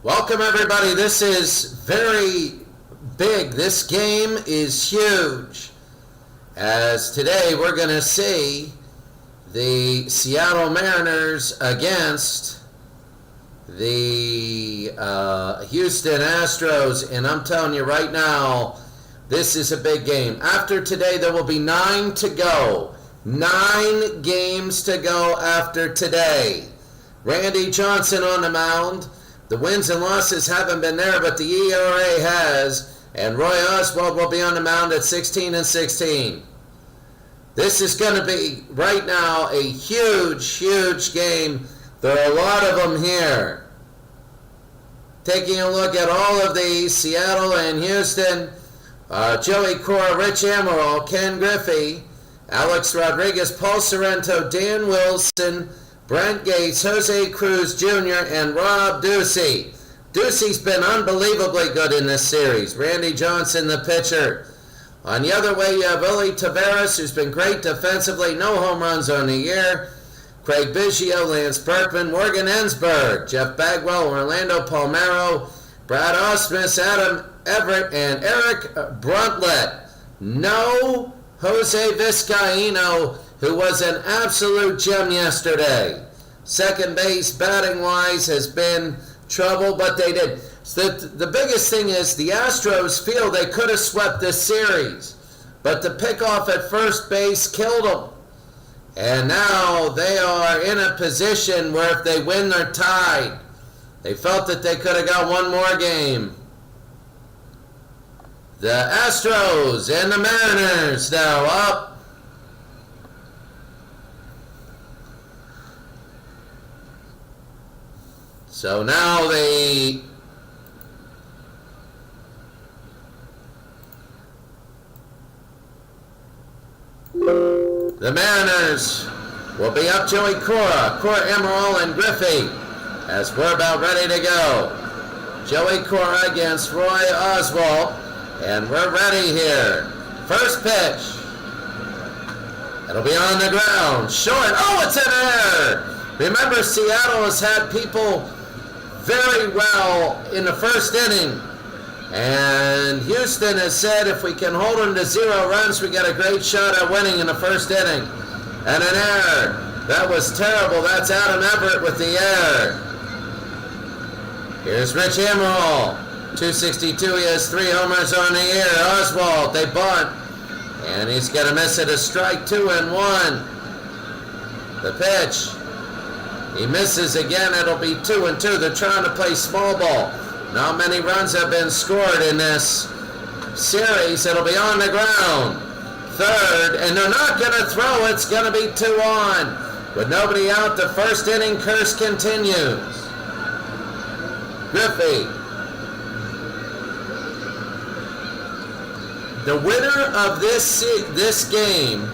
Welcome everybody. This is very big. This game is huge. As today we're going to see the Seattle Mariners against the Houston Astros. And I'm telling you right now, this is a big game. After today there will be 9 to go. 9 games to go after today. Randy Johnson on the mound. The wins and losses haven't been there, but the ERA has. And Roy Oswalt will be on the mound at 16-16. This is going to be, right now, a huge, huge game. There are a lot of them here. Taking a look at all of these, Seattle and Houston, Joey Cora, Rich Amaral, Ken Griffey, Alex Rodriguez, Paul Sorrento, Dan Wilson, Brent Gates, Jose Cruz Jr., and Rob Ducey. Ducey's been unbelievably good in this series. Randy Johnson, the pitcher. On the other way, you have Willie Taveras, who's been great defensively. No home runs on the year. Craig Biggio, Lance Berkman, Morgan Ensberg, Jeff Bagwell, Orlando Palmeiro, Brad Ausmus, Adam Everett, and Eric Bruntlett. No Jose Vizcaíno, who was an absolute gem yesterday. Second base, batting-wise, has been trouble, but they did. So the biggest thing is the Astros feel they could have swept this series, but the pickoff at first base killed them. And now they are in a position where if they win, they're tied. They felt that they could have got one more game. The Astros and the Mariners now up. So now the Mariners will be up Joey Cora, Amaral, and Griffey as we're about ready to go. Joey Cora against Roy Oswalt, and we're ready here. First pitch. It'll be on the ground. Short. Oh, it's in air. Remember, Seattle has had people very well in the first inning. And Houston has said if we can hold them to 0 runs, we got a great shot at winning in the first inning. And an error. That was terrible. That's Adam Everett with the error. Here's Rich Amaral. 262. He has 3 homers on the year. Oswalt, they bunt. And he's going to miss it a strike. 2-1. The pitch. He misses again. It'll be 2-2. They're trying to play small ball. Not many runs have been scored in this series. It'll be on the ground. Third, and they're not going to throw. It's going to be 2-on. With nobody out, the first inning curse continues. Griffey. The winner of this game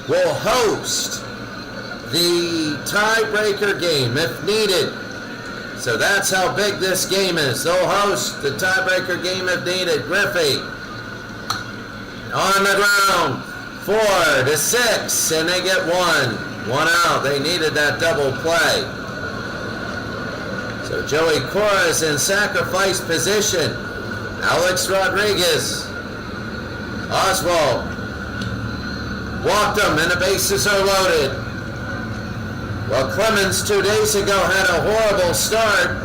will host the tiebreaker game if needed. So that's how big this game is. They'll host the tiebreaker game if needed. Griffey on the ground, 4-6, and they get 1 out. They needed that double play. So Joey Cora is in sacrifice position. Alex Rodriguez, Oswalt walked him, and the bases are loaded. Well, Clemens 2 days ago had a horrible start,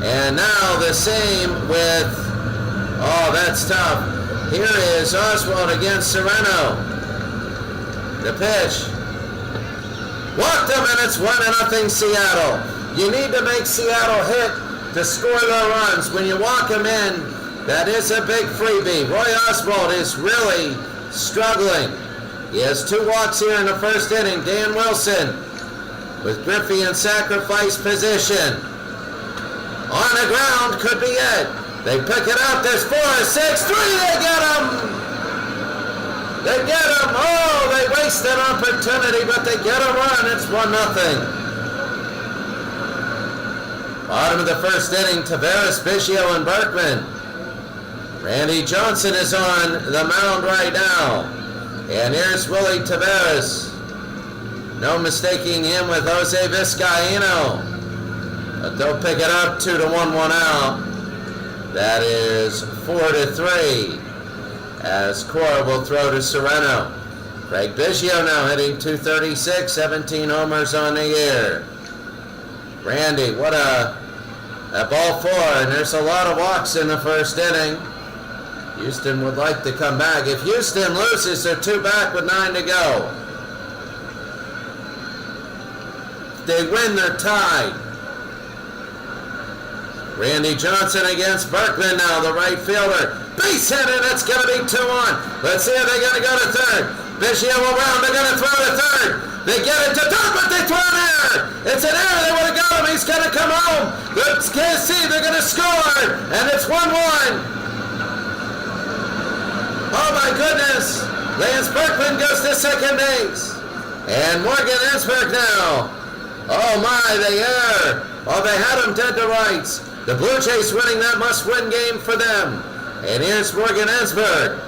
and now the same with, oh, that's tough. Here is Oswalt against Sorrento. The pitch. Walked him, and it's 1-0 Seattle. You need to make Seattle hit to score their runs. When you walk them in, that is a big freebie. Roy Oswalt is really struggling. He has 2 walks here in the first inning. Dan Wilson with Griffey in sacrifice position. On the ground, could be it. They pick it up. There's 4-6, 3. They get him. They get him. Oh, they waste an opportunity, but they get a run. It's 1-0. Bottom of the first inning, Taveras, Biggio, and Berkman. Randy Johnson is on the mound right now. And here's Willie Taveras. No mistaking him with Jose Vizcaíno. But they'll pick it up. 2-1, 1 out. That is 4-3. As Cora will throw to Sereno. Craig Biggio now hitting .236, 17 homers on the year. Randy, what a ball 4, and there's a lot of walks in the first inning. Houston would like to come back. If Houston loses, they're 2 back with 9 to go. If they win, they're tied. Randy Johnson against Berkman now, the right fielder. Base hit, and it's going to be 2-1. Let's see if they're going to go to third. Biggio around, they're going to throw to third. They get it to third, but they throw an error. It's an error, they would have got him. He's going to come home. Let's see, they're going to score, and it's 1-1. Oh my goodness. Lance Berkman goes to second base. And Morgan Ensberg now. Oh my, they err. Oh, they had him dead to rights. The Blue Jays winning that must-win game for them. And here's Morgan Ensberg.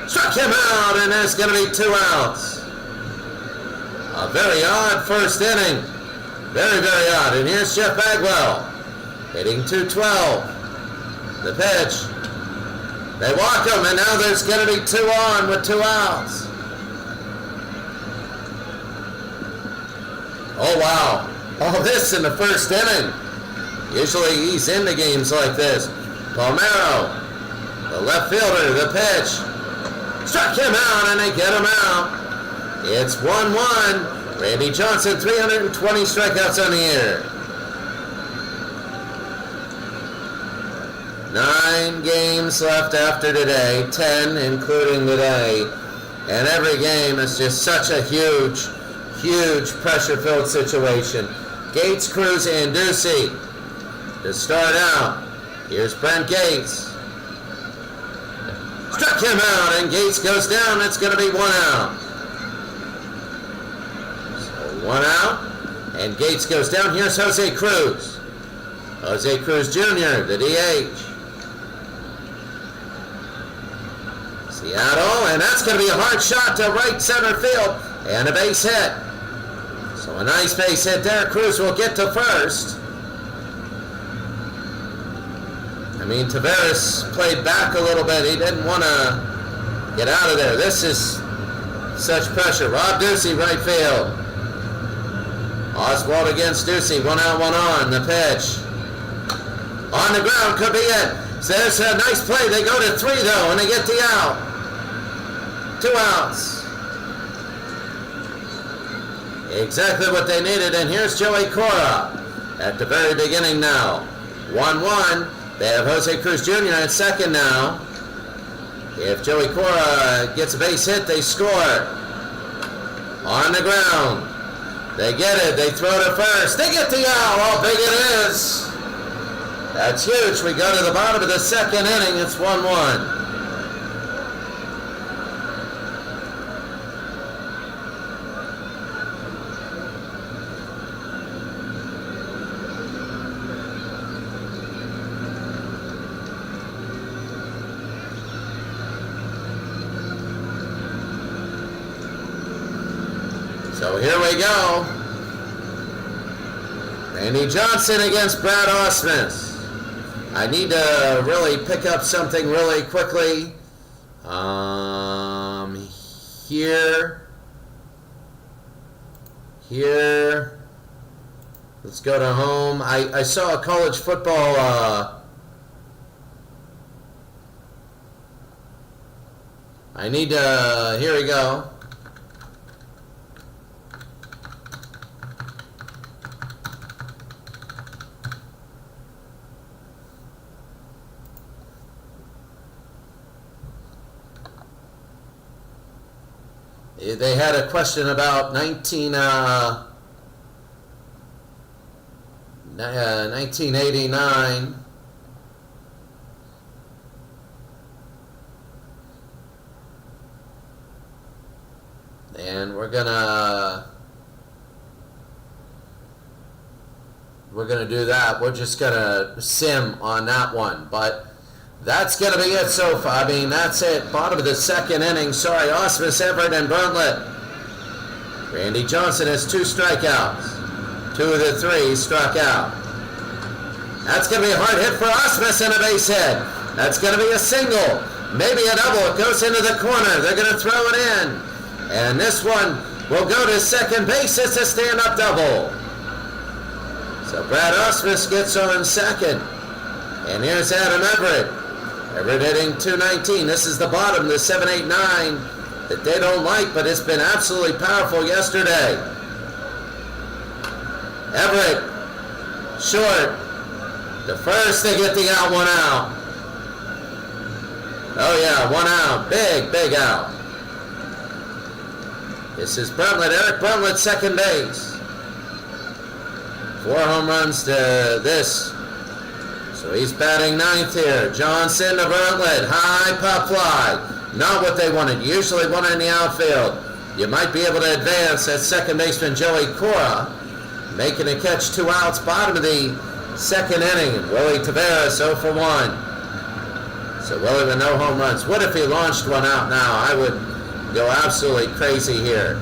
Struck him out, and there's going to be 2 outs. A very odd first inning. Very, very odd. And here's Jeff Bagwell hitting .212. The pitch. They walk him, and now there's going to be 2 on with 2 outs. Oh, wow. All this in the first inning. Usually he's into games like this. Palmeiro, the left fielder, the pitch. Struck him out, and they get him out. It's 1-1. Randy Johnson, 320 strikeouts on the year. 9 games left after today, 10 including today. And every game is just such a huge, huge pressure-filled situation. Gates, Cruz, and Ducey to start out. Here's Brent Gates. Struck him out, and Gates goes down. It's going to be 1 out. So 1 out, and Gates goes down. Here's Jose Cruz. Jose Cruz Jr., the DH. Seattle, and that's going to be a hard shot to right center field, and a base hit. So a nice base hit there. Cruz will get to first. I mean, Taveras played back a little bit. He didn't want to get out of there. This is such pressure. Rob Ducey, right field. Oswald against Ducey. 1 out, 1 on. The pitch. On the ground, could be it. So there's a nice play. They go to 3, though, and they get the out. 2 outs. Exactly what they needed. And here's Joey Cora at the very beginning now. 1-1. They have Jose Cruz Jr. at second now. If Joey Cora gets a base hit, they score. On the ground. They get it. They throw to first. They get the out. How big it is. That's huge. We go to the bottom of the second inning. It's 1-1. So here we go. Randy Johnson against Brad Ausmus. I need to really pick up something really quickly. Here. Let's go to home. I saw a college football. I need to. Here we go. They had a question about 1989. And we're gonna do that. We're just gonna sim on that one, but that's going to be it so far. I mean, that's it. Bottom of the second inning. Sorry, Ausmus, Everett, and Burnett. Randy Johnson has 2 strikeouts. 2 of the 3 struck out. That's going to be a hard hit for Osmus and a base hit. That's going to be a single, maybe a double. It goes into the corner. They're going to throw it in. And this one will go to second base. It's a stand-up double. So Brad Osmus gets on second. And here's Adam Everett. Everett hitting 219. This is the bottom, the 7-8-9 that they don't like, but it's been absolutely powerful yesterday. Everett, short. The first, they get the out, 1 out. Oh yeah, 1 out. Big out. This is Bruntlett. Eric Bruntlett, second base. 4 home runs to this. So he's batting 9th here. Johnson to Bruntlett. High pop fly. Not what they wanted. Usually one in the outfield. You might be able to advance. That's second baseman Joey Cora making a catch, 2 outs, bottom of the second inning. Willie Taveras 0 for 1. So Willie with no home runs. What if he launched 1 out now? I would go absolutely crazy here.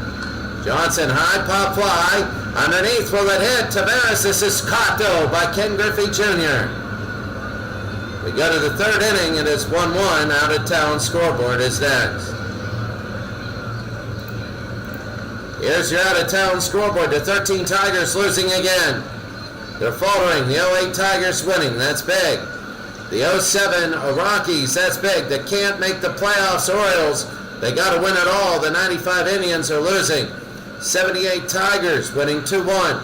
Johnson, high pop fly. Underneath, will it hit? Taveras, this is caught though by Ken Griffey Jr. We go to the 3rd inning and it's 1-1. Out of town scoreboard is next. Here's your out of town scoreboard. The 13 Tigers losing again. They're faltering. The 08 Tigers winning. That's big. The 07 Rockies. That's big. They can't make the playoffs. Orioles. They got to win it all. The 95 Indians are losing. 78 Tigers winning 2-1.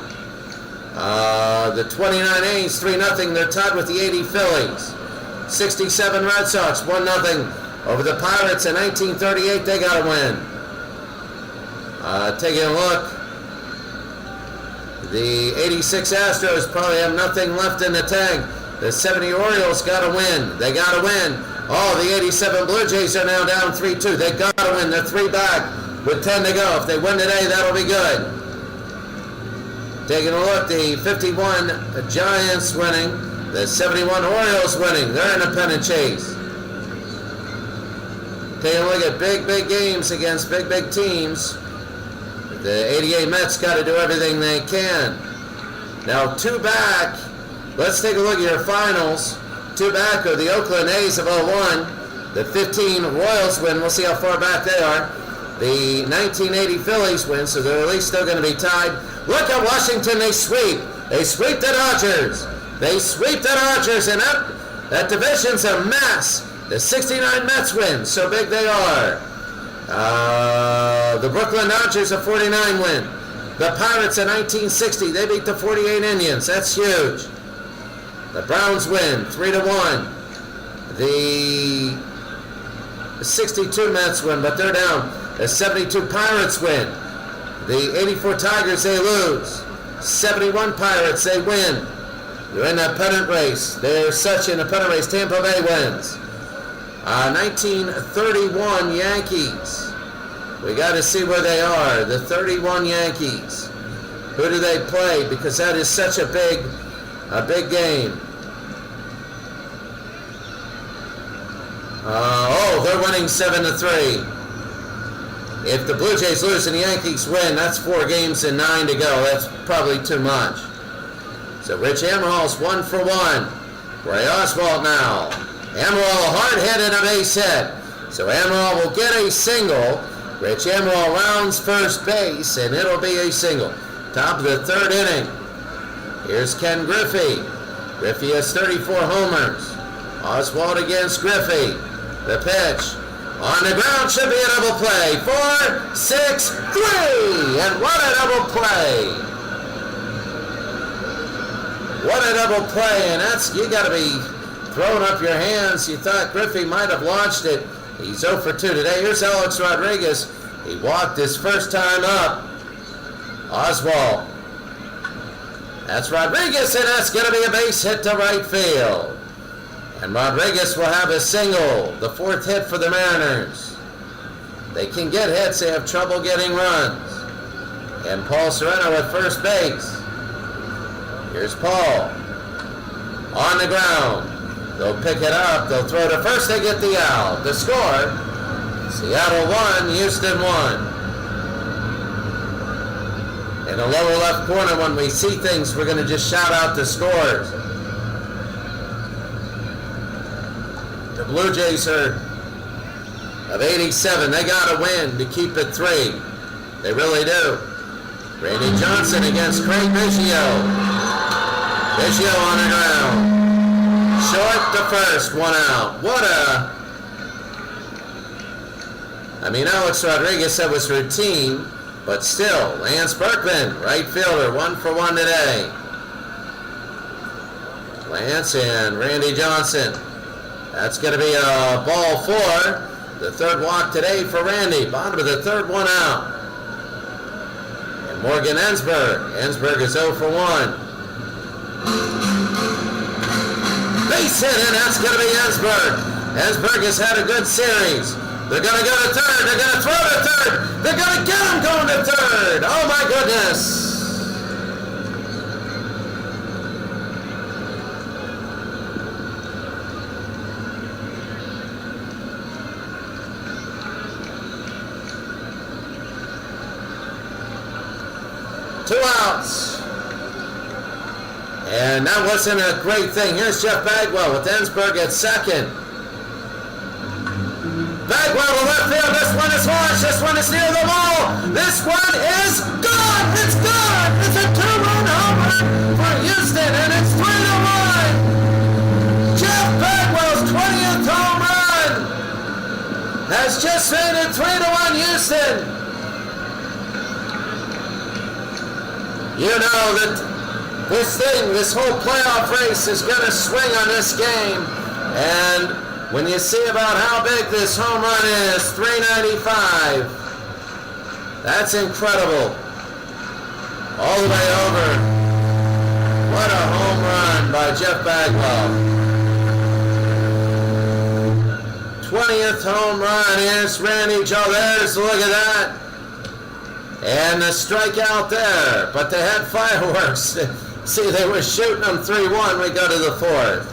The 29 A's 3-0. They're tied with the 80 Phillies. 67 Red Sox 1-0 over the Pirates in 1938. They got to win. Taking a look. The 86 Astros probably have nothing left in the tank. The 70 Orioles got to win. They got to win. Oh, the 87 Blue Jays are now down 3-2. They got to win. They're 3 back with 10 to go. If they win today, that'll be good. Taking a look, the 51 Giants winning. The 71 Orioles winning. They're in a pennant chase. Taking a look at big games against big teams. The 88 Mets got to do everything they can. Now 2 back. Let's take a look at your finals. 2 back are the Oakland A's of 01. The 15 Royals win. We'll see how far back they are. The 1980 Phillies win, so they're at least still going to be tied. Look at Washington. They sweep. They sweep the Dodgers. They sweep the Dodgers, and that division's a mess. The 69 Mets win. So big they are. The Brooklyn Dodgers of 49 win. The Pirates in 1960, they beat the 48 Indians. That's huge. The Browns win 3-1. The 62 Mets win, but they're down. The 72 Pirates win. The 84 Tigers, they lose. 71 Pirates, they win. They're in a pennant race. They're such in a pennant race. Tampa Bay wins. 1931 Yankees. We got to see where they are. The 31 Yankees. Who do they play? Because that is such a big game. They're winning 7-3. If the Blue Jays lose and the Yankees win, that's 4 games and 9 to go. That's probably too much. So Rich Amaril's 1 for 1. Ray Oswalt now. Amaral, a hard hit and a base hit. So Amaral will get a single. Rich Amaral rounds first base, and it'll be a single. Top of the 3rd inning. Here's Ken Griffey. Griffey has 34 homers. Oswalt against Griffey. The pitch. On the ground should be a double play. 4, 6, 3. And what a double play. What a double play. And that's, you got to be throwing up your hands. You thought Griffey might have launched it. He's 0 for 2 today. Here's Alex Rodriguez. He walked his first time up. Oswalt. That's Rodriguez, and that's going to be a base hit to right field. And Rodriguez will have a single, the 4th hit for the Mariners. They can get hits. They have trouble getting runs. And Paul Sereno at first base. Here's Paul. On the ground. They'll pick it up. They'll throw to first. They get the out. The score, Seattle 1, Houston 1. In the lower left corner, when we see things, we're going to just shout out the scores. The Blue Jays are of 87. They got to win to keep it 3. They really do. Randy Johnson against Craig Biggio. Biggio on the ground. Short to first, 1 out. What a... Alex Rodriguez said was routine, but still, Lance Berkman, right fielder, 1 for 1 today. Lance and Randy Johnson. That's going to be a ball 4. The 3rd walk today for Randy. Bottom of the 3rd, 1 out. And Morgan Ensberg. Ensberg is 0 for 1. Base hit, and that's going to be Ensberg. Ensberg has had a good series. They're going to go to 3rd. They're going to throw to 3rd. They're going to get him going to 3rd. Oh, my goodness. Two outs. And that wasn't a great thing. Here's Jeff Bagwell with Ensberg at 2nd. Bagwell to left field. This one is launched. This one is near the wall. This one is gone. It's gone. It's a 2-run homer for Houston, and it's 3-1. Jeff Bagwell's 20th home run has just made it 3-1 Houston. You know that this whole playoff race is going to swing on this game, and when you see about how big this home run is, 395, that's incredible. All the way over. What a home run by Jeff Bagwell. 20th home run. Here's Randy Joe. There's, look at that. And the strikeout there. But they had fireworks. See, they were shooting them 3-1. We go to the 4th.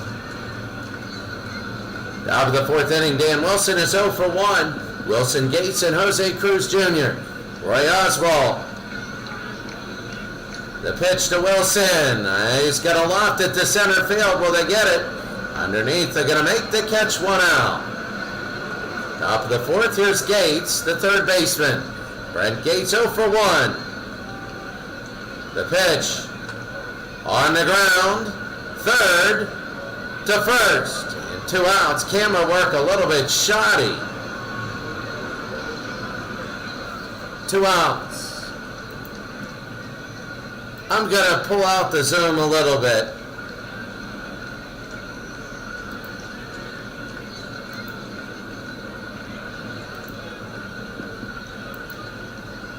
Out of the 4th inning, Dan Wilson is 0 for 1. Wilson, Gates, and Jose Cruz Jr. Roy Oswalt. The pitch to Wilson. He's got a loft at the center field. Will they get it? Underneath, they're going to make the catch, 1 out. Top of the 4th, here's Gates, the 3rd baseman. Brent Gates 0 for 1. The pitch. On the ground. 3rd to 1st. 2 outs. Camera work a little bit shoddy. 2 outs. I'm going to pull out the zoom a little bit.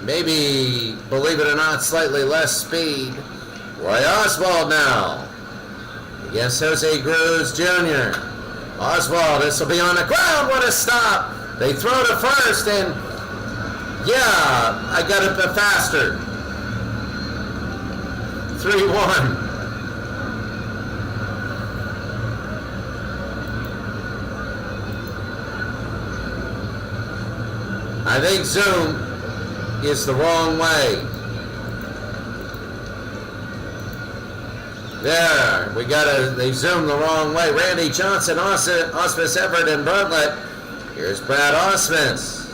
Maybe, believe it or not, slightly less speed. Roy Oswalt now against Jose Cruz Jr. Oswalt, this will be on the ground. What a stop. They throw to first, and yeah, I got it faster. 3-1. I think zoom is the wrong way. There, they zoomed the wrong way. Randy Johnson, Ausmus Everett, and Burnett. Here's Brad Ausmus.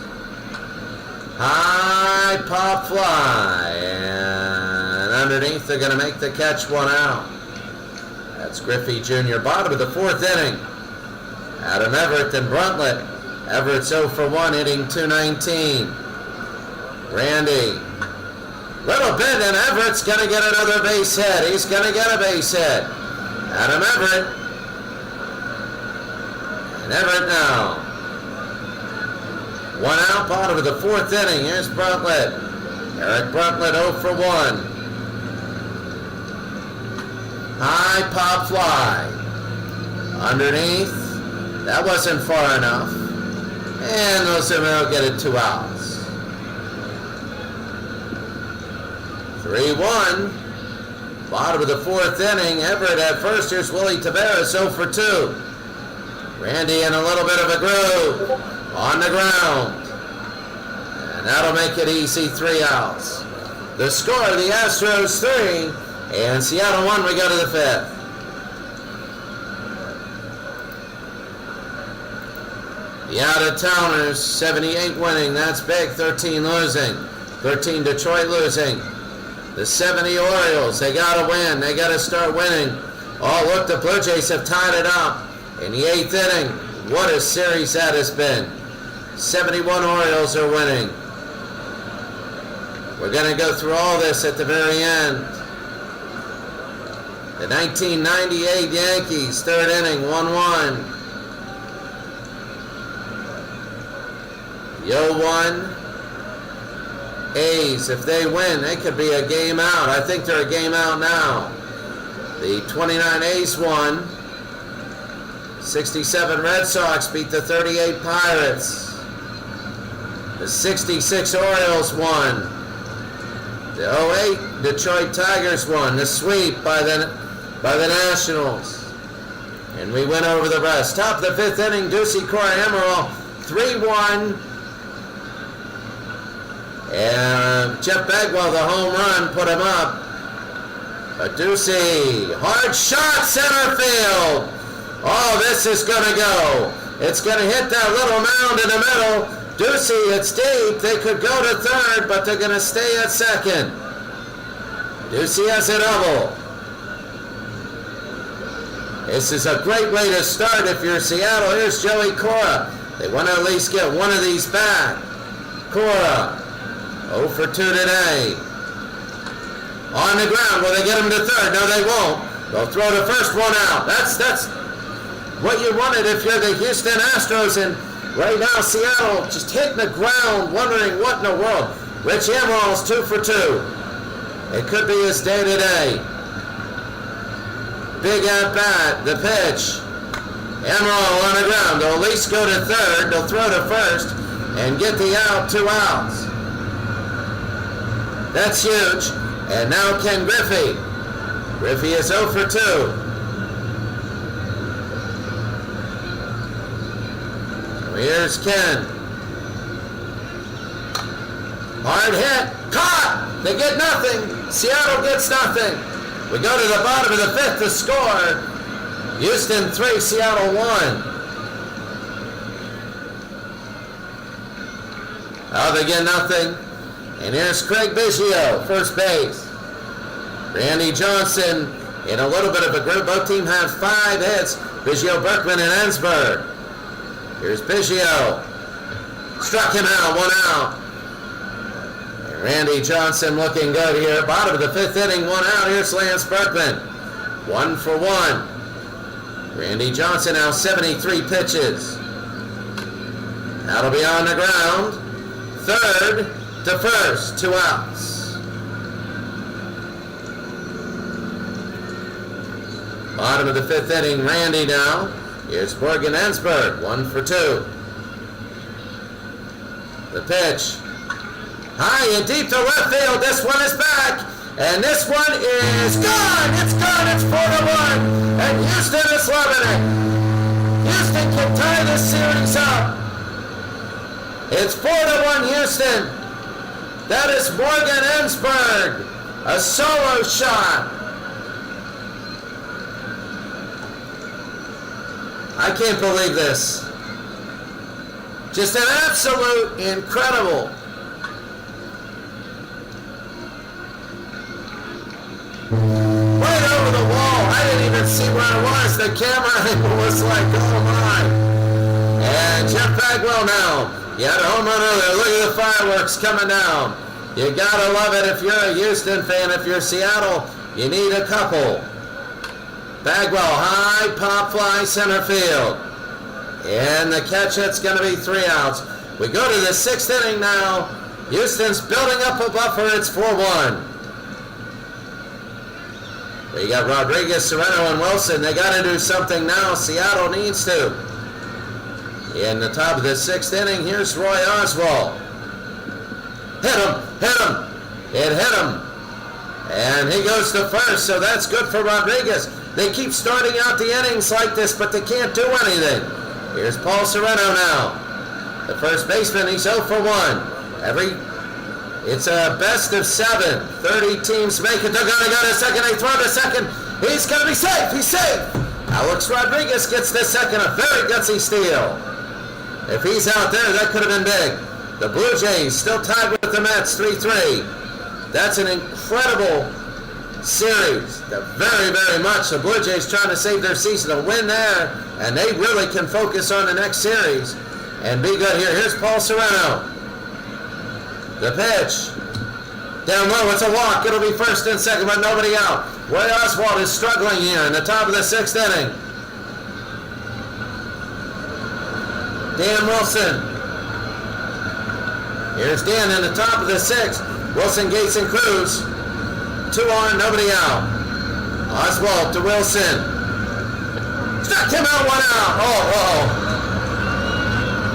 High pop fly, and underneath they're going to make the catch, 1 out. That's Griffey Jr. Bottom of the 4th inning. Adam Everett and Bruntlett. Everett's 0 for 1, hitting 219. Randy. Little bit, and Everett's going to get another base hit. He's going to get a base hit. Adam Everett. And Everett now. 1 out, bottom of the 4th inning. Here's Bruntlett. Eric Bruntlett 0 for 1. High pop fly. Underneath. That wasn't far enough. And those will get it 2 outs. 3-1. Bottom of the 4th inning. Everett at first. Here's Willie Taveras 0 for 2. Randy in a little bit of a groove. On the ground. And that'll make it easy, 3 outs. The score, the Astros 3 and Seattle 1. We go to the 5th. The out-of-towners, 78 winning. That's big. 13 losing. 13 Detroit losing. The 70 Orioles, they got to win. They got to start winning. Oh, look, the Blue Jays have tied it up in the 8th inning. What a series that has been. 71 Orioles are winning. We're going to go through all this at the very end. The 1998 Yankees, 3rd inning, 1-1. The 0-1 A's, if they win, they could be a game out. I think they're a game out now. The 29 A's won. 67 Red Sox beat the 38 Pirates. The 66 Orioles won. The 08 Detroit Tigers won. The sweep by the Nationals. And we went over the rest. Top of the 5th inning, Ducey, Cora, Emerald, 3-1. And Jeff Bagwell, the home run, put him up. But Ducey, hard shot, center field. Oh, this is going to go. It's going to hit that little mound in the middle. Ducey, it's deep. They could go to 3rd, but they're going to stay at 2nd. Ducey has a double. This is a great way to start if you're Seattle. Here's Joey Cora. They want to at least get one of these back. Cora, 0 for 2 today. On the ground. Will they get him to 3rd? No, they won't. They'll throw the first one out. That's what you wanted if you're the Houston Astros. And right now, Seattle just hitting the ground, wondering what in the world. Rich Emerald's 2 for 2. It could be his day today. Big at bat, the pitch. Emerald on the ground. They'll at least go to 3rd. They'll throw to 1st and get the out, 2 outs. That's huge. And now Ken Griffey. Griffey is 0 for 2. Here's Ken. Hard hit. Caught! They get nothing. Seattle gets nothing. We go to the bottom of the 5th to score. Houston 3, Seattle 1. Oh, they get nothing. And here's Craig Biggio, first base. Randy Johnson in a little bit of a group. Both teams have 5 hits. Biggio, Berkman, and Ensberg. Here's Biggio. Struck him out, 1 out. And Randy Johnson looking good here. Bottom of the 5th inning, 1 out. Here's Lance Berkman. 1 for 1. Randy Johnson now 73 pitches. That'll be on the ground. 3rd to 1st, 2 outs. Bottom of the 5th inning, Randy now. Here's Morgan Ensberg, 1 for 2. The pitch. High and deep to left field. This one is back. And this one is gone. It's gone. It's 4-1. And Houston is loving it. Houston can tie this series up. It's 4-1 Houston. That is Morgan Ensberg. A solo shot. I can't believe this. Just an absolute incredible. Right over the wall. I didn't even see where it was. The camera angle was like, oh my. And Jeff Bagwell now. You had a home run earlier. Look at the fireworks coming down. You gotta love it if you're a Houston fan. If you're Seattle, you need a couple. Bagwell, high pop fly, center field. And the catch, it's going to be 3 outs. We go to the 6th inning now. Houston's building up a buffer. It's 4-1. We got Rodriguez, Serrano, and Wilson. They got to do something now. Seattle needs to. In the top of the 6th inning, here's Roy Oswalt. Hit him, hit him. It hit him. And he goes to 1st, so that's good for Rodriguez. They keep starting out the innings like this, but they can't do anything. Here's Paul Serrano now. The first baseman, he's 0 for 1. It's a best of 7. 30 teams make it. They're going to go to second. They throw to second. He's going to be safe. He's safe. Alex Rodriguez gets the second. A very gutsy steal. If he's out there, that could have been big. The Blue Jays still tied with the Mets, 3-3. That's an incredible series. Very, very much. The Blue Jays trying to save their season. A win there, and they really can focus on the next series and be good here. Here's Paul Sereno. The pitch. Down low, it's a walk. It'll be first and second, but nobody out. Roy Oswalt is struggling here in the top of the 6th inning. Dan Wilson. Here's Dan in the top of the 6th. Wilson, Gates, and Cruz. 2 on, nobody out. Oswalt to Wilson. Struck him out, 1 out. Oh.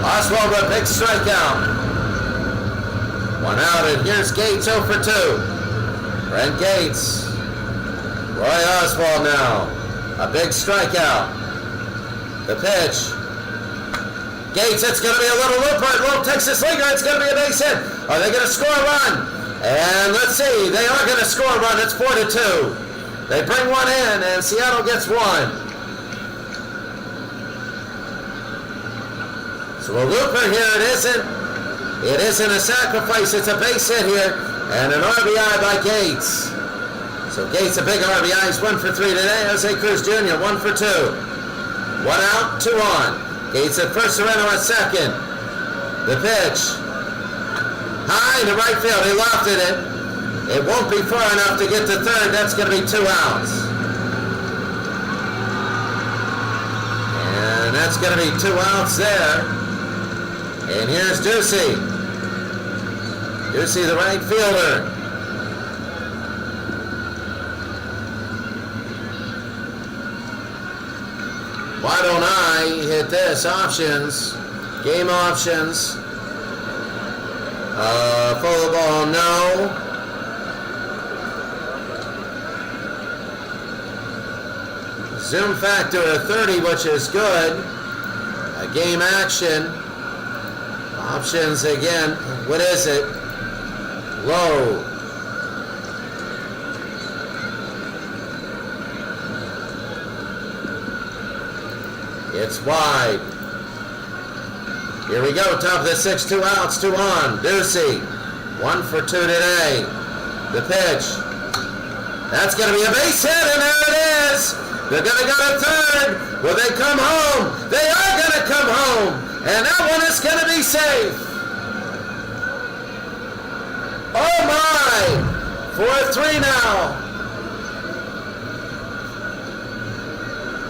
Oswalt with a big strikeout. 1 out, and here's Gates 0 for 2. Brent Gates. Roy Oswalt now. A big strikeout. The pitch. Gates, it's going to be a little looper, a little Texas leaguer. It's going to be a base hit. Are they going to score a run? And let's see, they are going to score a run. It's 4-2. They bring 1 in, and Seattle gets 1. So a looper here, it isn't a sacrifice, it's a base hit here, and an RBI by Gates. So Gates, a big RBI, he's 1 for 3 today. Jose Cruz Jr., 1 for 2. 1 out, 2 on. Gates at first, Sereno at second. The pitch. High to right field, he lofted it. It won't be far enough to get to third, that's going to be 2 outs. And that's going to be 2 outs there. And here's Ducey. Ducey, the right fielder. Why don't I hit this? Options. Game options. Full ball, no. Zoom factor of 30, which is good. A game action. Options again. What is it? Low. It's wide. Here we go. Top of the 6th, 2 outs, 2 on. Ducey. 1 for 2 today. The pitch. That's going to be a base hit, and there it is. They're going to go to third. Will they come home? They are going to come home. And that one is going to be safe. Oh my! 4-3 now.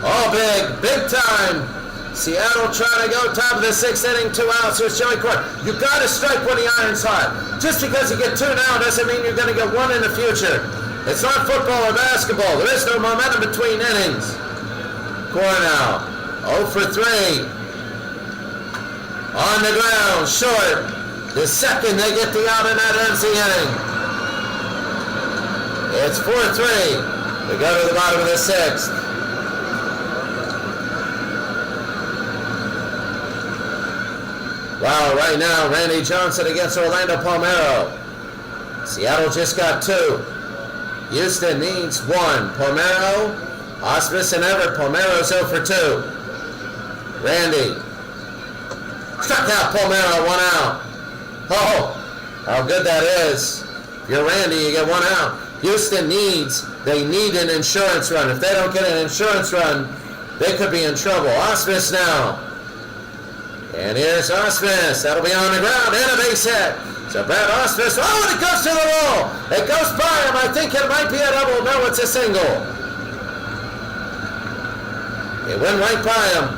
Oh, big time. Seattle trying to go top of the 6th inning, 2 outs. Here's Joey Court. You got to strike when the iron's hot. Just because you get 2 now doesn't mean you're going to get 1 in the future. It's not football or basketball. There is no momentum between innings. Court now. 0 for 3. On the ground, short. The second they get the out, and that ends the inning. It's 4-3. We go to the bottom of the 6th. Wow, right now, Randy Johnson against Orlando Palmeiro. Seattle just got 2. Houston needs 1. Palmeiro, Osmus, and Everett. Palmeiro's 0 for 2. Randy. Struck out Palmeiro, 1 out. Oh, how good that is. If you're Randy, you get 1 out. Houston they need an insurance run. If they don't get an insurance run, they could be in trouble. Osmus now. And here's Osmus. That'll be on the ground and a base hit. So Brad Osmus. Oh, and it goes to the wall. It goes by him. I think it might be a double. No, it's a single. It went right by him.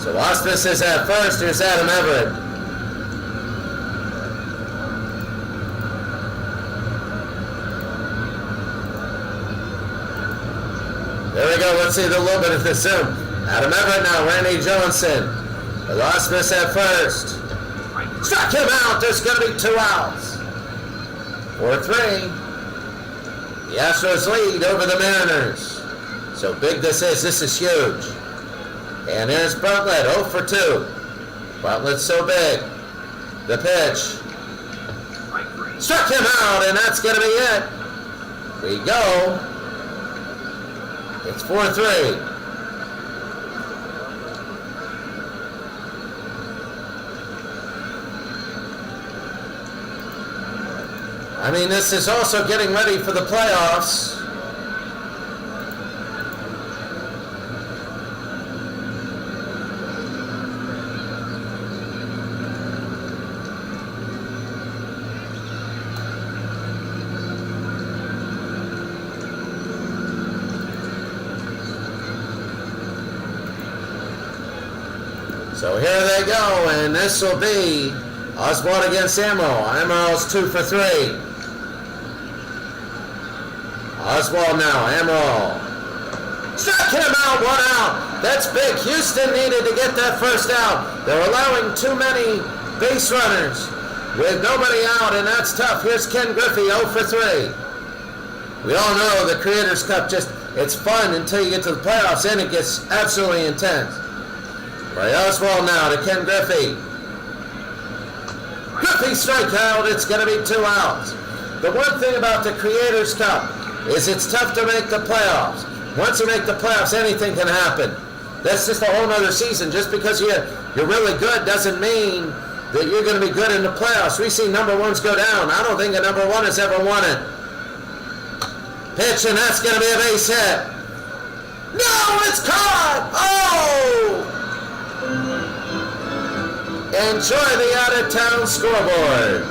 So Osmus is at first. Here's Adam Everett. There we go. Let's see a little bit of the zoom. Adam Everett now. Randy Johnson. With Osmus at first. Struck him out. There's going to be 2 outs. 4-3. The Astros lead over the Mariners. So big this is. This is huge. And here's Bartlett, 0 for 2. Bartlett's so big. The pitch. Struck him out, and that's going to be it. We go. It's 4-3. I mean, this is also getting ready for the playoffs. So here they go, and this will be Oswald against Amaral. Amaral's 2 for 3. Oswald now, Amaral. Struck him out, 1 out. That's big. Houston needed to get that first out. They're allowing too many base runners with nobody out, and that's tough. Here's Ken Griffey, 0 for 3. We all know the Creators Cup it's fun until you get to the playoffs, and it gets absolutely intense. By Oswald now to Ken Griffey. Griffey strikeout. It's going to be 2 outs. The one thing about the Creators Cup is it's tough to make the playoffs. Once you make the playoffs, anything can happen. That's just a whole other season. Just because you're really good doesn't mean that you're going to be good in the playoffs. We've seen number ones go down. I don't think a number one has ever won it. Pitch, and that's going to be a base hit. No, it's caught! Oh! Enjoy the out-of-town scoreboard.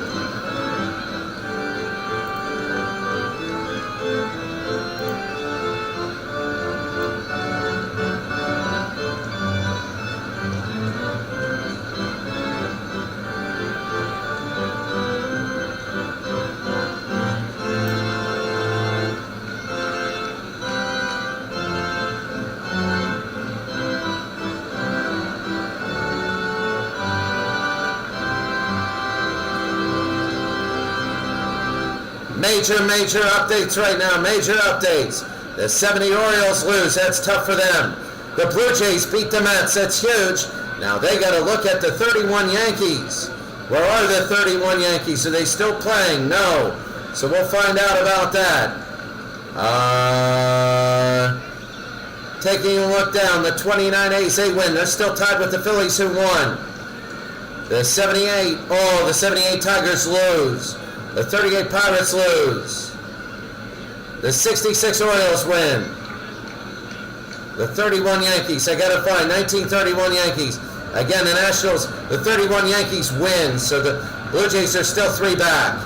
Major updates right now. Major updates. The 70 Orioles lose. That's tough for them. The Blue Jays beat the Mets. That's huge. Now they got to look at the 31 Yankees. Where are the 31 Yankees? Are they still playing? No. So we'll find out about that. Taking a look down. The 29 A's, they win. They're still tied with the Phillies, who won. The 78 Tigers lose. The 38 Pirates lose. The 66 Orioles win. The 31 Yankees, I gotta find 1931 Yankees. Again, the Nationals, the 31 Yankees win. So the Blue Jays are still 3 back.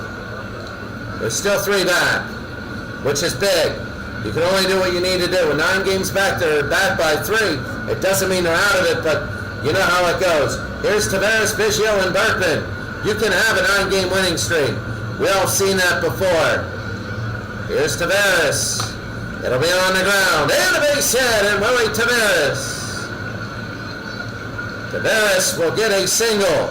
They're still 3 back, which is big. You can only do what you need to do. With 9 games back, they're back by 3. It doesn't mean they're out of it, but you know how it goes. Here's Tavares, Biggio, and Berkman. You can have a 9-game winning streak. We all seen that before. Here's Tavares. It'll be on the ground. And a base hit, and Willie Tavares. Tavares will get a single.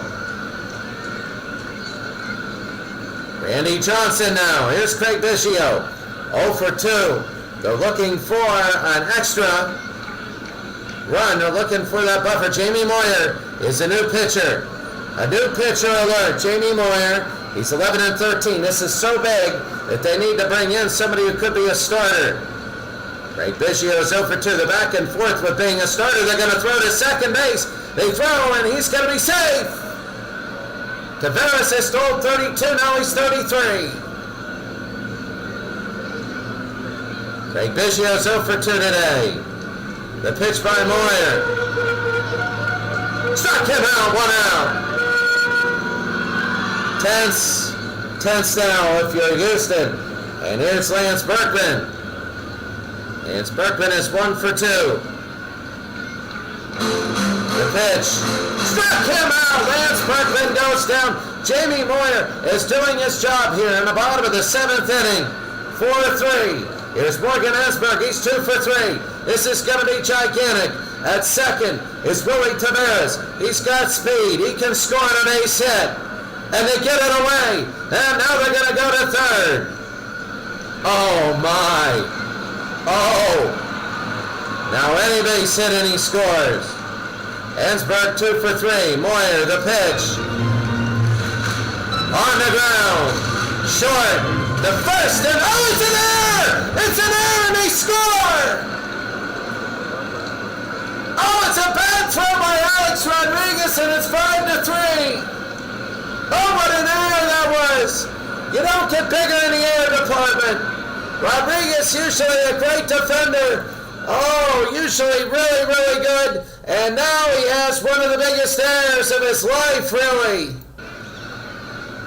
Randy Johnson now. Here's Craig Biggio. 0 for 2. They're looking for an extra run. They're looking for that buffer. Jamie Moyer is a new pitcher. A new pitcher alert. Jamie Moyer. He's 11 and 13. This is so big that they need to bring in somebody who could be a starter. Craig Biggio is 0 for 2. They're back and forth with being a starter. They're going to throw to second base. They throw, and he's going to be safe. Tavares has stole 32. Now he's 33. Craig Biggio is 0 for 2 today. The pitch by Moyer. Struck him out. 1 out. Tense now if you're Houston. And here's Lance Berkman. Lance Berkman is 1 for 2. The pitch. Struck him out. Lance Berkman goes down. Jamie Moyer is doing his job here in the bottom of the 7th inning. 4-3. Here's Morgan Esberg. He's 2 for 3. This is going to be gigantic. At second is Willie Tavares. He's got speed. He can score on a base hit. And they get it away. And now they're going to go to third. Oh, my. Oh. Now any base hit and he scores. Ensberg 2 for 3. Moyer, the pitch. On the ground. Short. The first, and oh, it's an error! It's an error, and they score! Oh, it's a bad throw by Alex Rodriguez, and it's 5-3. Oh, what an error that was! You don't get bigger in the air department. Rodriguez, usually a great defender. Oh, usually really, really good. And now he has one of the biggest errors of his life, really.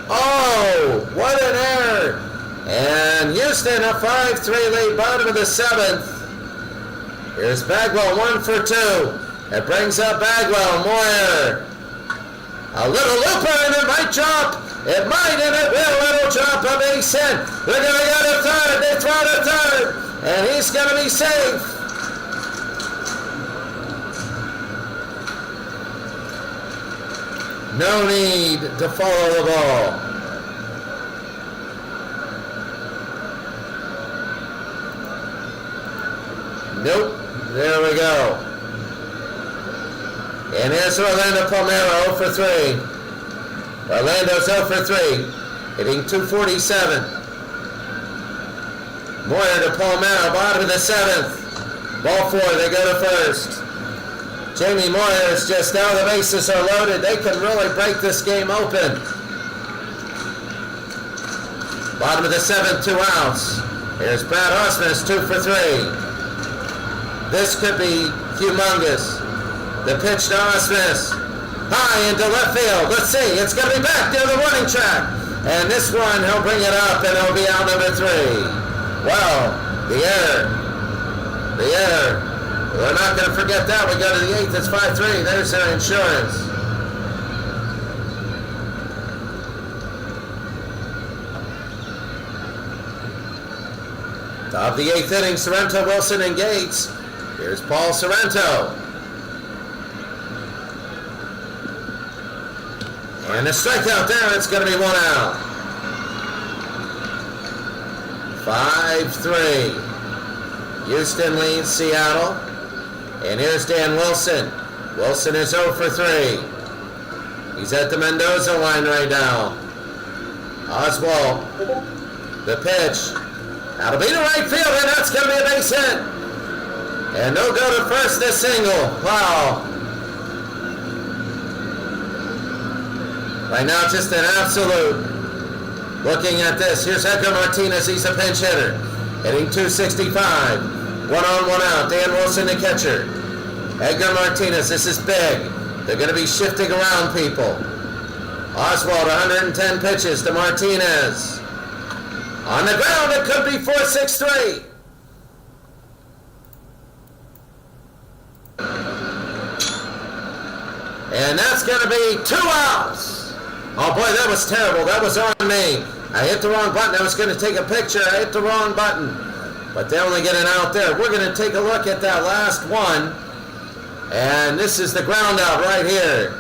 Oh, what an error. And Houston, a 5-3 lead, bottom of the 7th. Here's Bagwell, 1 for 2. It brings up Bagwell, Moyer. A little looper, and it might drop. It might, and it will. It'll drop a base hit. They're going to get a third. They throw to third. And he's going to be safe. No need to follow the ball. Nope. There we go. And here's Orlando Palmeiro, 0 for 3. Orlando's 0 for 3, hitting 247. Moyer to Palmeiro, bottom of the 7th. Ball 4, they go to first. Jamie Moyer is just now, the bases are loaded. They can really break this game open. Bottom of the 7th, 2 outs. Here's Brad Osmus, 2 for 3. This could be humongous. The pitch to Osmus. High into left field. Let's see. It's going to be back near the warning track. And this one, he'll bring it up, and it'll be out number 3. Well, the error. The error. We're not going to forget that. We go to the 8th. It's 5-3. There's their insurance. Top of the 8th inning, Sorrento, Wilson, and Gates. Here's Paul Sorrento. And a strikeout there. It's going to be 1 out. 5-3. Houston leads Seattle. And here's Dan Wilson. Wilson is 0 for 3. He's at the Mendoza line right now. Oswald. The pitch. That'll be to right field, and that's going to be a base hit. And they'll go to first this single. Wow. Right now, just an absolute. Looking at this, here's Edgar Martinez. He's a pinch hitter. Hitting 265. 1 on, 1 out. Dan Wilson, the catcher. Edgar Martinez, this is big. They're going to be shifting around people. Oswald, 110 pitches to Martinez. On the ground, it could be 4-6-3. And that's going to be 2 outs. Oh boy, that was terrible. That was on me. I hit the wrong button. I was going to take a picture. I hit the wrong button. But they only get an out there. We're going to take a look at that last one. And this is the ground out right here.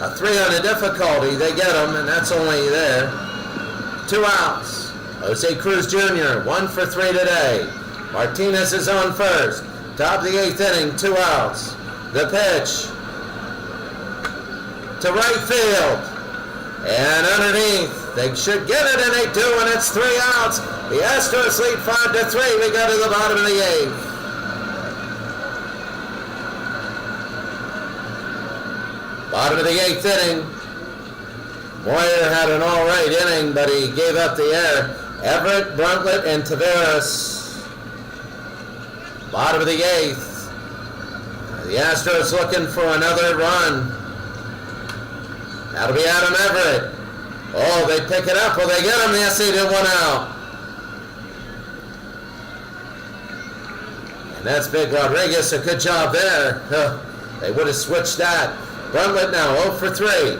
A 3 on the difficulty. They get them, and that's only there. 2 outs. Jose Cruz Jr., 1 for 3 today. Martinez is on first. Top of the 8th inning, 2 outs. The pitch to right field. And underneath, they should get it, and they do, and it's 3 outs. The Astros lead 5-3. We go to the bottom of the 8th. Bottom of the 8th inning. Moyer had an all right inning, but he gave up the air. Everett, Bruntlett, and Taveras. Bottom of the 8th. The Astros looking for another run. That'll be Adam Everett. Oh, they pick it up. Will they get him? Yes, they do. 1 out. And that's Big Rodriguez. A good job there. They would have switched that. Bruntlett now, 0 for 3.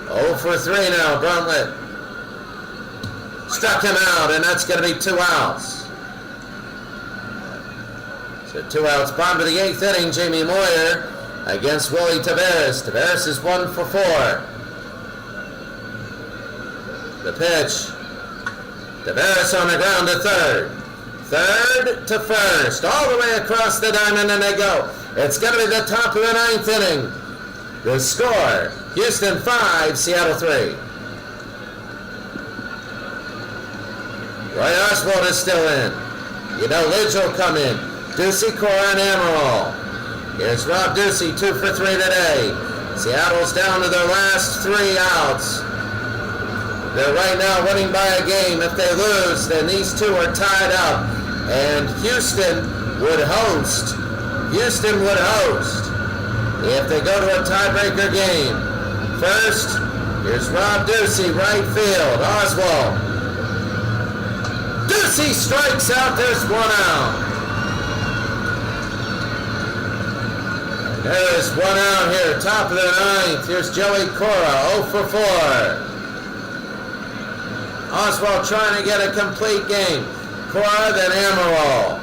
0 for 3 now, Bruntlett. Struck him out, and that's going to be 2 outs. So 2 outs, bottom of the 8th inning, Jamie Moyer against Willie Taveras. Taveras is 1 for 4. The pitch. Taveras on the ground to third. Third to first. All the way across the diamond, and they go. It's going to be the top of the 9th inning. The score, Houston 5, Seattle 3. Roy Oswald is still in. You know Lidge will come in. Ducey, Cora, and Amaral. Here's Rob Ducey, 2 for 3 today. Seattle's down to their last 3 outs. They're right now winning by a game. If they lose, then these two are tied up. And Houston would host. Houston would host if they go to a tiebreaker game. First, here's Rob Ducey, right field. Oswald. Ducey strikes out. There's 1 out. There's 1 out here. Top of the 9th. Here's Joey Cora, 0 for 4. Oswald trying to get a complete game. Cora, then Amaral.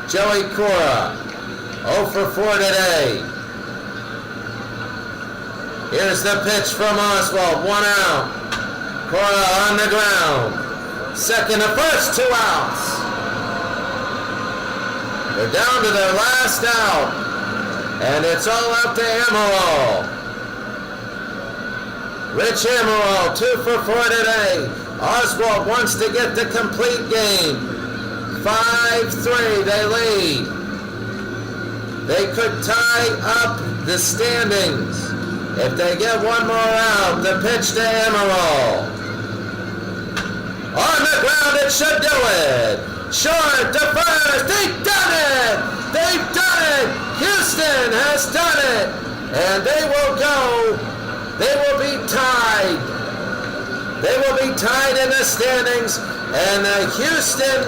Joey Cora, 0 for 4 today. Here's the pitch from Oswald, 1 out. Cora on the ground. Second to first, 2 outs. They're down to their last out. And it's all up to Amaral. Rich Amaral, 2 for 4 today. Oswald wants to get the complete game. 5-3, they lead. They could tie up the standings if they get 1 more out. The pitch to Amaral. On the ground, it should do it. Short to first. They've done it. They've done it. Houston has done it. And they will go. They will be tied. They will be tied in the standings. And the Houston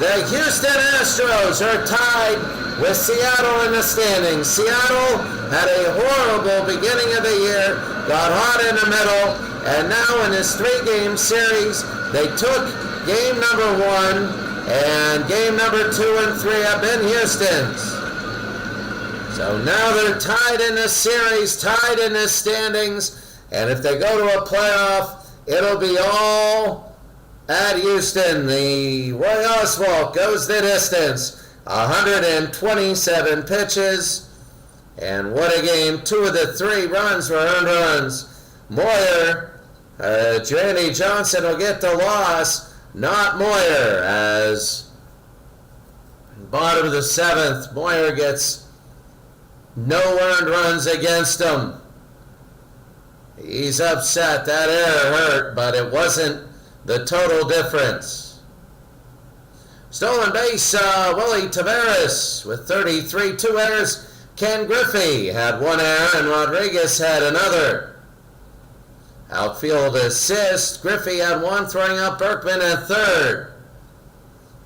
Astros are tied with Seattle in the standings. Seattle had a horrible beginning of the year, got hot in the middle, and now in this 3-game series, they took game number 1, and game number 2 and 3 have been Houston's. So now they're tied in the series, tied in the standings, and if they go to a playoff, it'll be all at Houston. The Roy Oswalt goes the distance. 127 pitches, and what a game. 2 of the 3 runs were earned runs. Moyer, Randy Johnson will get the loss, not Moyer, as bottom of the 7th, Moyer gets no earned runs against him. He's upset. That error hurt, but it wasn't the total difference. Stolen base, Willie Taveras with 33, 2 errors. Ken Griffey had 1 error, and Rodriguez had another. Outfield assist, Griffey had 1, throwing out Berkman at 3rd.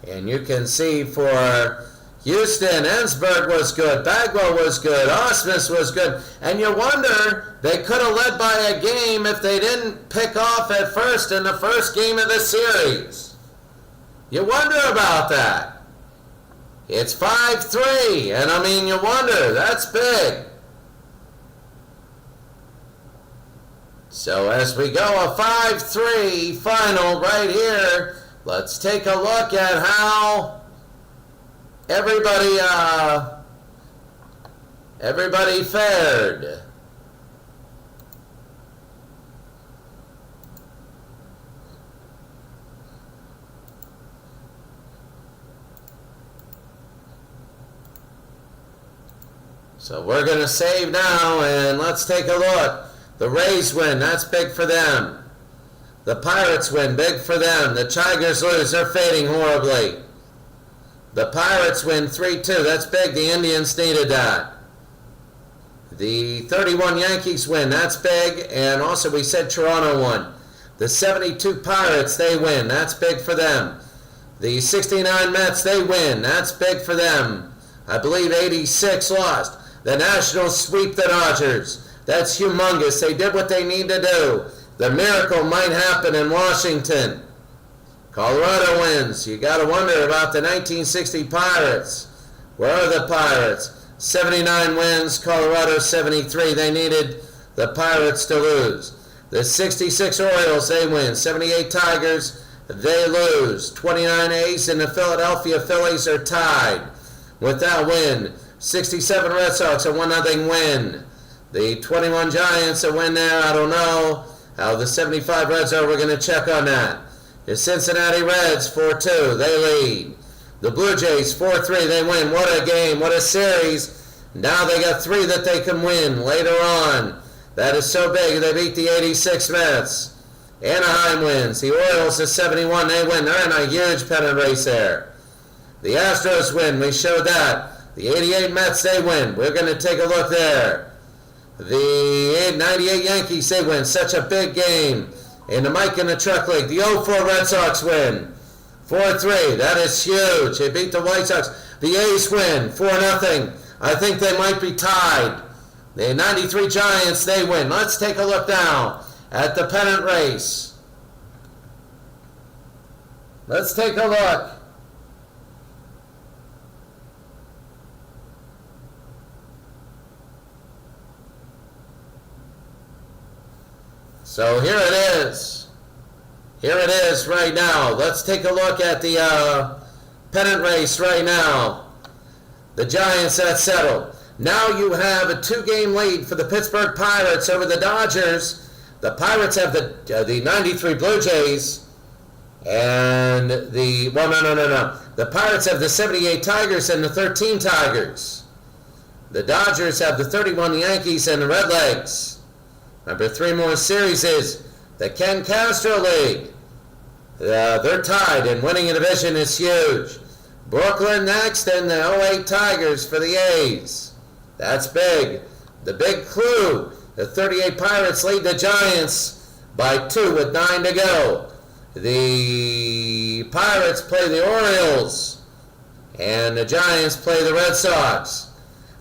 And you can see for Houston, Ensberg was good, Bagwell was good, Osmus was good. And you wonder, they could have led by a game if they didn't pick off at first in the first game of the series. You wonder about that. It's 5-3, and I mean, you wonder, that's big. So as we go a 5-3 final right here, let's take a look at how everybody fared. So we're going to save now, and let's take a look. The Rays win, that's big for them. The Pirates win, big for them. The Tigers lose, they're fading horribly. The Pirates win 3-2, that's big. The Indians needed that. The 31 Yankees win, that's big. And also we said Toronto won. The 72 Pirates, they win, that's big for them. The 69 Mets, they win, that's big for them. I believe 86 lost. The Nationals sweep the Dodgers. That's humongous. They did what they need to do. The miracle might happen in Washington. Colorado wins. You got to wonder about the 1960 Pirates. Where are the Pirates? 79 wins, Colorado 73. They needed the Pirates to lose. The 66 Orioles, they win. 78 Tigers, they lose. 29 A's, and the Philadelphia Phillies are tied with that win. 67 Red Sox, a 1-0 win. The 21 Giants a win there. I don't know how the 75 Reds are. We're going to check on that. The Cincinnati Reds 4-2. They lead. The Blue Jays 4-3. They win. What a game. What a series. Now they got 3 that they can win later on. That is so big. They beat the 86 Mets. Anaheim wins. The Orioles is 71. They win. They're in a huge pennant race there. The Astros win. We showed that. The 88 Mets, they win. We're going to take a look there. The 98 Yankees, they win. Such a big game in the Mike and the Truck League. The 04 Red Sox win. 4-3. That is huge. They beat the White Sox. The A's win. 4-0. I think they might be tied. The 93 Giants, they win. Let's take a look now at the pennant race. Let's take a look. So here it is. Here it is right now. Let's take a look at the pennant race right now. The Giants, that's settled. Now you have a 2-game lead for the Pittsburgh Pirates over the Dodgers. The Pirates have the 93 Blue Jays. And the, well, no. The Pirates have the 78 Tigers and the 13 Tigers. The Dodgers have the 31 Yankees and the Redlegs. Number 3 more series is the Ken Castro League. They're tied, and winning a division is huge. Brooklyn next, and the 08 Tigers for the A's. That's big. The big clue, the 38 Pirates lead the Giants by 2 with 9 to go. The Pirates play the Orioles, and the Giants play the Red Sox.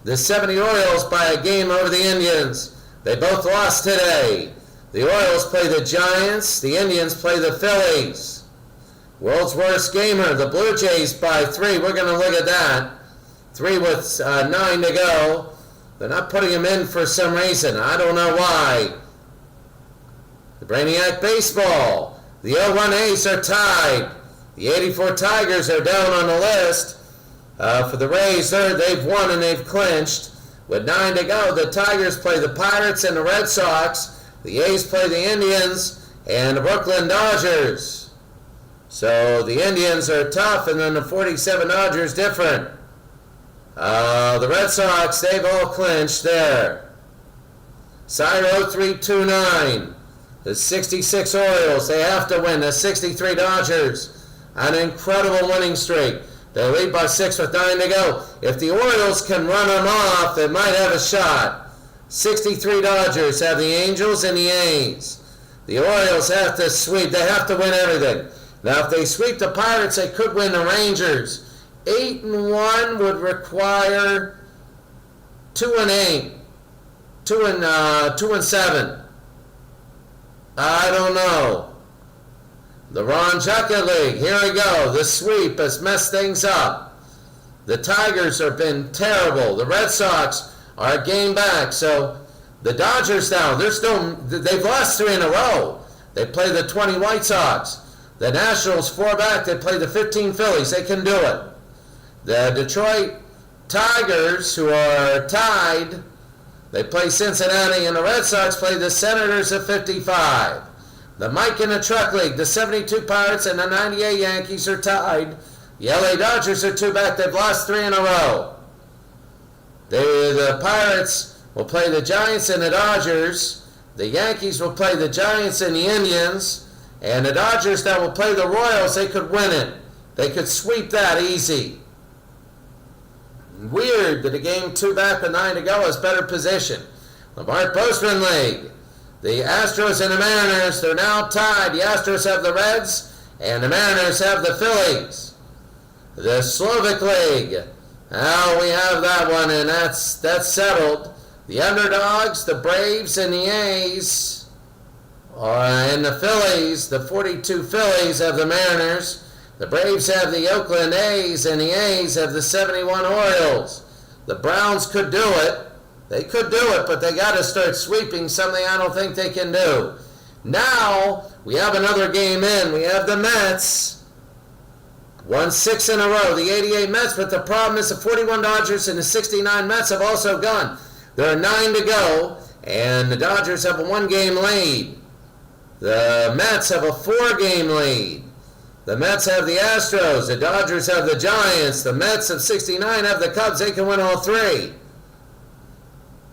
The 70 Orioles by a game over the Indians. They both lost today. The Orioles play the Giants. The Indians play the Phillies. World's worst gamer, the Blue Jays by 3. We're going to look at that. 3 with 9 to go. They're not putting him in for some reason. I don't know why. The Brainiac Baseball. The 01 A's are tied. The 84 Tigers are down on the list. For the Rays, they've won and they've clinched. With 9 to go, the Tigers play the Pirates and the Red Sox. The A's play the Indians and the Brooklyn Dodgers. So the Indians are tough, and then the 47 Dodgers different. The Red Sox, they've all clinched there. Sire 0329. The 66 Orioles, they have to win. The 63 Dodgers, an incredible winning streak. They lead by 6 with 9 to go. If the Orioles can run them off, they might have a shot. 63 Dodgers have the Angels and the A's. The Orioles have to sweep. They have to win everything. Now, if they sweep the Pirates, they could win the Rangers. 8-1 would require 2-8. 2-7. I don't know. The Ron Jucka League, here we go. The sweep has messed things up. The Tigers have been terrible. The Red Sox are a game back. So the Dodgers now, they've lost 3 in a row. They play the 20 White Sox. The Nationals 4 back. They play the 15 Phillies. They can do it. The Detroit Tigers, who are tied, they play Cincinnati, and the Red Sox play the Senators at 55. The Mike in the Truck League, the 72 Pirates and the 98 Yankees are tied. The LA Dodgers are 2 back. They've lost 3 in a row. The Pirates will play the Giants and the Dodgers. The Yankees will play the Giants and the Indians. And the Dodgers that will play the Royals, they could win it. They could sweep that easy. Weird that a game 2 back with 9 to go is better position. The Mark Postman League. The Astros and the Mariners, they're now tied. The Astros have the Reds, and the Mariners have the Phillies. The Slovak League. Now we have that one, and that's settled. The underdogs, the Braves and the A's, and the Phillies, the 42 Phillies have the Mariners. The Braves have the Oakland A's, and the A's have the 71 Orioles. The Browns could do it. They could do it, but they got to start sweeping, something I don't think they can do. Now, we have another game in. We have the Mets. Won 6 in a row, the 88 Mets, but the problem is the 41 Dodgers and the 69 Mets have also gone. There are 9 to go, and the Dodgers have a 1-game lead. The Mets have a 4-game lead. The Mets have the Astros. The Dodgers have the Giants. The Mets of 69 have the Cubs. They can win all 3.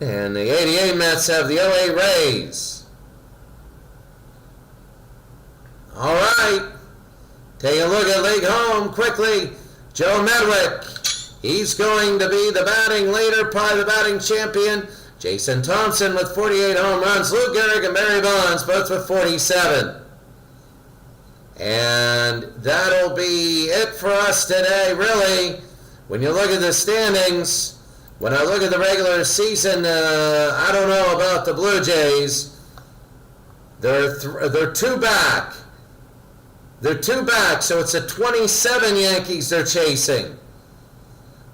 And the 88 Mets have the LA Rays. All right. Take a look at League Home quickly. Joe Medwick. He's going to be the batting leader, probably the batting champion. Jason Thompson with 48 home runs. Lou Gehrig and Barry Bonds both with 47. And that'll be it for us today, really. When you look at the standings, when I look at the regular season, I don't know about the Blue Jays. They're 2 back. They're 2 back, so it's a 27 Yankees they're chasing.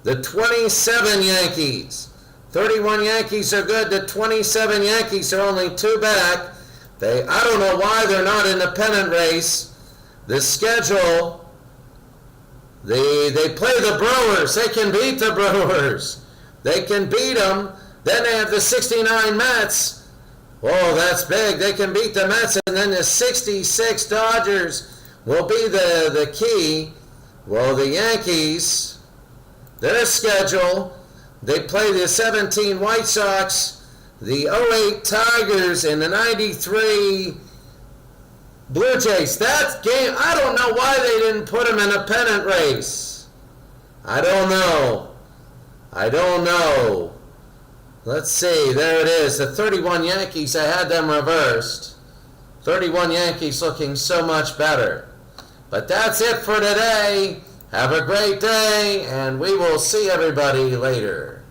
The 27 Yankees. 31 Yankees are good. The 27 Yankees are only 2 back. I don't know why they're not in the pennant race. The schedule, they play the Brewers. They can beat the Brewers. They can beat them. Then they have the 69 Mets. Oh, that's big. They can beat the Mets. And then the 66 Dodgers will be the key. Well, the Yankees, their schedule, they play the 17 White Sox, the 08 Tigers, and the 93 Blue Jays. That game, I don't know why they didn't put them in a pennant race. I don't know. Let's see. There it is. The 31 Yankees, I had them reversed. 31 Yankees looking so much better. But that's it for today. Have a great day, and we will see everybody later.